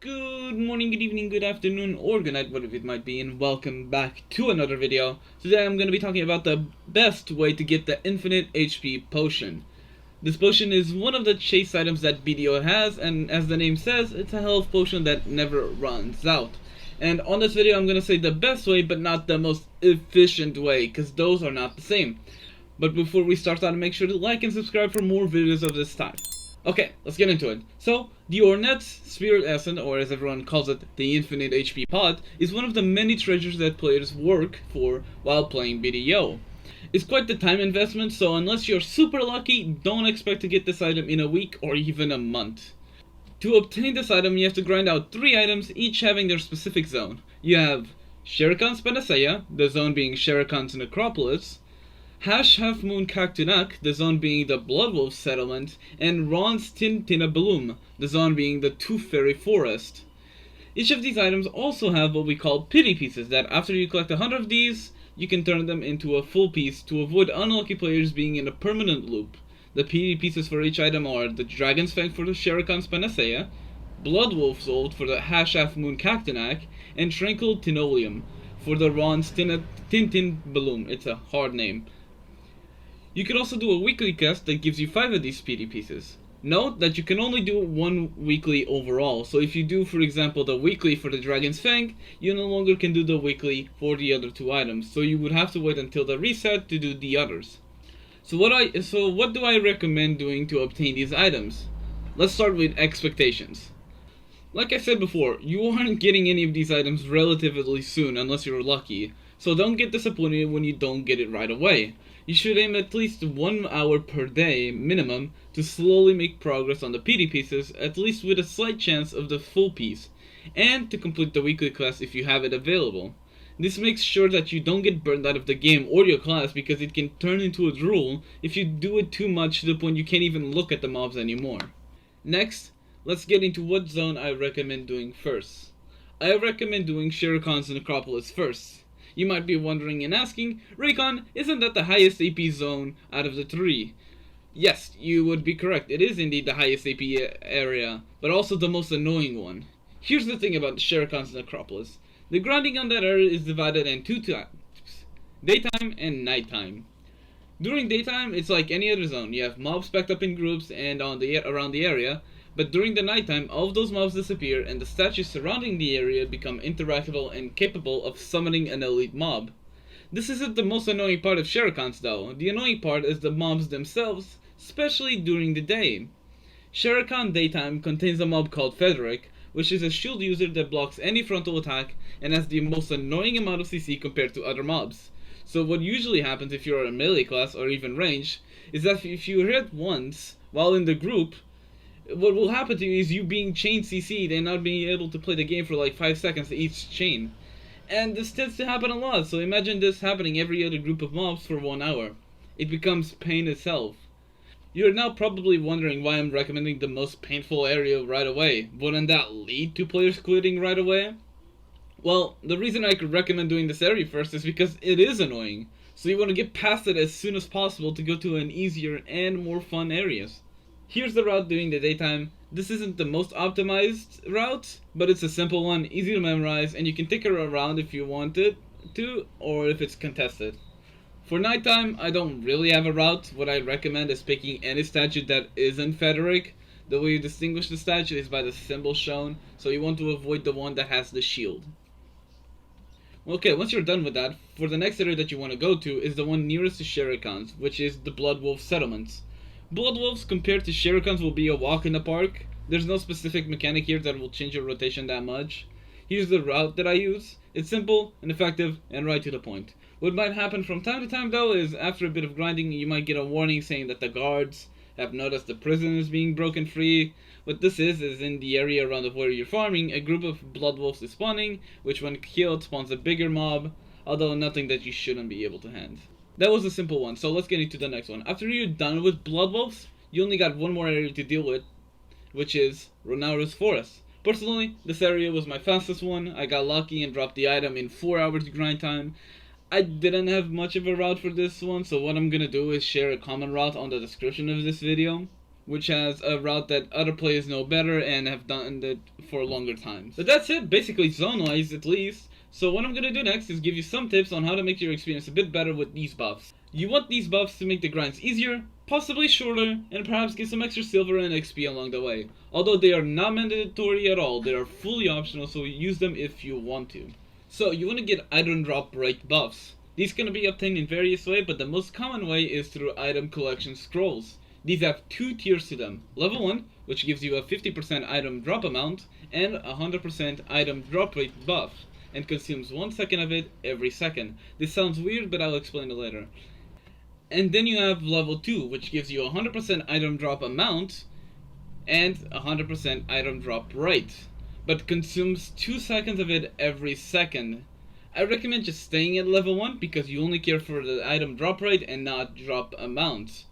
Good morning, good evening, good afternoon, or good night, whatever it might be, and welcome back to another video. Today I'm going to be talking about the best way to get the infinite HP potion. This potion is one of the chase items that BDO has, and as the name says, it's a health potion that never runs out. And on this video I'm going to say the best way, but not the most efficient way, because those are not the same. But before we start out, make sure to like and subscribe for more videos of this type. Okay, let's get into it. So, the Ornette's Spirit Essence, or as everyone calls it, the Infinite HP Pot, is one of the many treasures that players work for while playing BDO. It's quite the time investment, so unless you're super lucky, don't expect to get this item in a week or even a month. To obtain this item, you have to grind out 3 items, each having their specific zone. You have Shere Khan's Panacea, the zone being Shere Khan's Necropolis, Half Moon Cactunak, the zone being the Bloodwolf settlement, and Ron's Tintinabloom, the zone being the Tooth Fairy forest. Each of these items also have what we call pity pieces, that after you collect 100 of these, you can turn them into a full piece to avoid unlucky players being in a permanent loop. The pity pieces for each item are the Dragon's Fang for the Shere Khan's Panacea, Bloodwolf's Old for the Half Moon Cactunak, and Tranquil Tinoleum for the Ron's Tintinabloom. It's a hard name. You can also do a weekly quest that gives you 5 of these PD pieces. Note that you can only do 1 weekly overall, so if you do, for example, the weekly for the Dragon's Fang, you no longer can do the weekly for the other 2 items, so you would have to wait until the reset to do the others. So what do I recommend doing to obtain these items? Let's start with expectations. Like I said before, you aren't getting any of these items relatively soon unless you're lucky, so don't get disappointed when you don't get it right away. You should aim at least 1 hour per day, minimum, to slowly make progress on the PD pieces, at least with a slight chance of the full piece, and to complete the weekly quest if you have it available. This makes sure that you don't get burned out of the game or your class, because it can turn into a drool if you do it too much to the point you can't even look at the mobs anymore. Next, let's get into what zone I recommend doing first. I recommend doing Shere Khan's Necropolis first. You might be wondering and asking, Raycon, isn't that the highest AP zone out of the 3? Yes, you would be correct. It is indeed the highest AP area, but also the most annoying one. Here's the thing about Shere Khan's Necropolis. The grinding on that area is divided in 2 types, daytime and nighttime. During daytime, it's like any other zone. You have mobs packed up in groups and around the area, but during the nighttime, all of those mobs disappear and the statues surrounding the area become interactable and capable of summoning an elite mob. This isn't the most annoying part of Shere Khan's though. The annoying part is the mobs themselves, especially during the day. Shere Khan Daytime contains a mob called Frederick, which is a shield user that blocks any frontal attack and has the most annoying amount of CC compared to other mobs. So what usually happens if you're a melee class or even range is that if you hit once while in the group, what will happen to you is you being chain CC'd and not being able to play the game for like 5 seconds each chain. And this tends to happen a lot, so imagine this happening every other group of mobs for 1 hour. It becomes pain itself. You're now probably wondering why I'm recommending the most painful area right away. Wouldn't that lead to players quitting right away? Well, the reason I could recommend doing this area first is because it is annoying. So you want to get past it as soon as possible to go to an easier and more fun areas. Here's the route during the daytime. This isn't the most optimized route, but it's a simple one, easy to memorize, and you can take it around if you wanted to, or if it's contested. For nighttime, I don't really have a route. What I recommend is picking any statue that isn't Frederick. The way you distinguish the statue is by the symbol shown, so you want to avoid the one that has the shield. Okay, once you're done with that, for the next area that you want to go to is the one nearest to Shere Khan's, which is the Bloodwolf settlements. Bloodwolves compared to Shere Khan's will be a walk in the park. There's no specific mechanic here that will change your rotation that much. Here's the route that I use. It's simple and effective and right to the point. What might happen from time to time though is after a bit of grinding you might get a warning saying that the guards have noticed the prison is being broken free. What this is in the area around of where you're farming, a group of Bloodwolves is spawning, which when killed spawns a bigger mob, although nothing that you shouldn't be able to hand. That was a simple one, so let's get into the next one. After you're done with Bloodwolves, you only got one more area to deal with, which is Ronaros Forest. Personally, this area was my fastest one. I got lucky and dropped the item in 4 hours grind time. I didn't have much of a route for this one, so what I'm gonna do is share a common route on the description of this video. which has a route that other players know better and have done it for longer times. But that's it, basically zone-wise at least. So what I'm gonna do next is give you some tips on how to make your experience a bit better with these buffs. You want these buffs to make the grinds easier, possibly shorter, and perhaps get some extra silver and XP along the way. Although they are not mandatory at all, they are fully optional, so use them if you want to. So you want to get item drop rate buffs. These can be obtained in various ways, but the most common way is through item collection scrolls. These have two tiers to them. Level 1, which gives you a 50% item drop amount, and a 100% item drop rate buff, and consumes 1 second of it every second. This sounds weird, but I'll explain it later. And then you have level 2, which gives you a 100% item drop amount, and a 100% item drop rate, but consumes 2 seconds of it every second. I recommend just staying at level 1 because you only care for the item drop rate and not drop amount.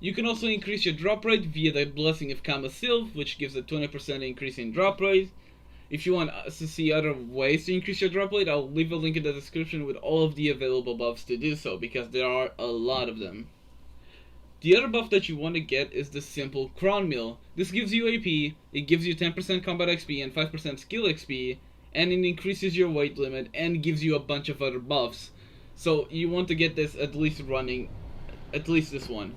You can also increase your drop rate via the Blessing of Kama Sylph, which gives a 20% increase in drop rate. If you want to see other ways to increase your drop rate, I'll leave a link in the description with all of the available buffs to do so, because there are a lot of them. The other buff that you want to get is the Simple Crown Meal. This gives you AP, it gives you 10% combat XP and 5% skill XP, and it increases your weight limit and gives you a bunch of other buffs. So you want to get this at least running, at least this one.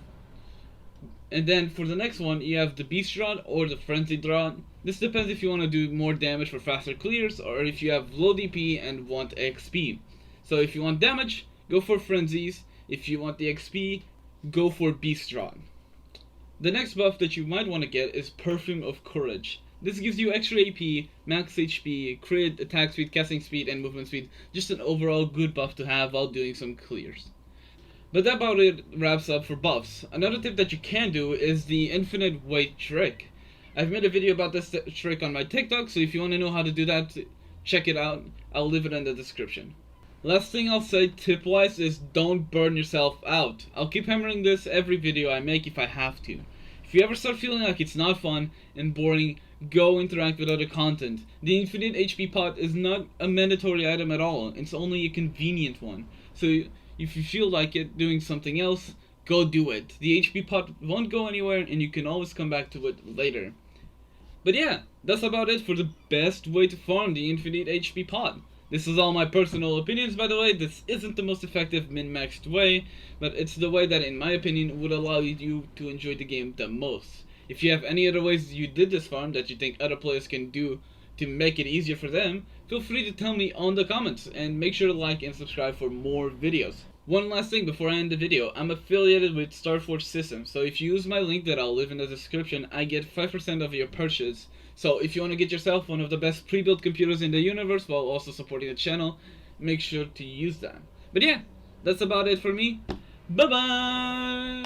And then for the next one, you have the Beast Rod or the Frenzied Rod. This depends if you want to do more damage for faster clears or if you have low DP and want XP. So if you want damage, go for Frenzies. If you want the XP, go for Beast Rod. The next buff that you might want to get is Perfume of Courage. This gives you extra AP, max HP, crit, attack speed, casting speed, and movement speed. Just an overall good buff to have while doing some clears. But that about it wraps up for buffs. Another tip that you can do is the infinite weight trick. I've made a video about this trick on my TikTok, so if you want to know how to do that, check it out. I'll leave it in the description. Last thing I'll say tip-wise is don't burn yourself out. I'll keep hammering this every video I make if I have to. If you ever start feeling like it's not fun and boring, go interact with other content. The infinite HP pot is not a mandatory item at all, it's only a convenient one. So if you feel like it doing something else, go do it. The HP pot won't go anywhere and you can always come back to it later. But yeah, that's about it for the best way to farm the infinite HP pot. This is all my personal opinions, by the way. This isn't the most effective min-maxed way, but it's the way that, in my opinion, would allow you to enjoy the game the most. If you have any other ways you did this farm that you think other players can do to make it easier for them, feel free to tell me on the comments, and make sure to like and subscribe for more videos. One last thing before I end the video, I'm affiliated with Starforge Systems, so if you use my link that I'll leave in the description, I get 5% of your purchase. So if you want to get yourself one of the best pre-built computers in the universe while also supporting the channel, make sure to use that. But yeah, that's about it for me. Bye bye!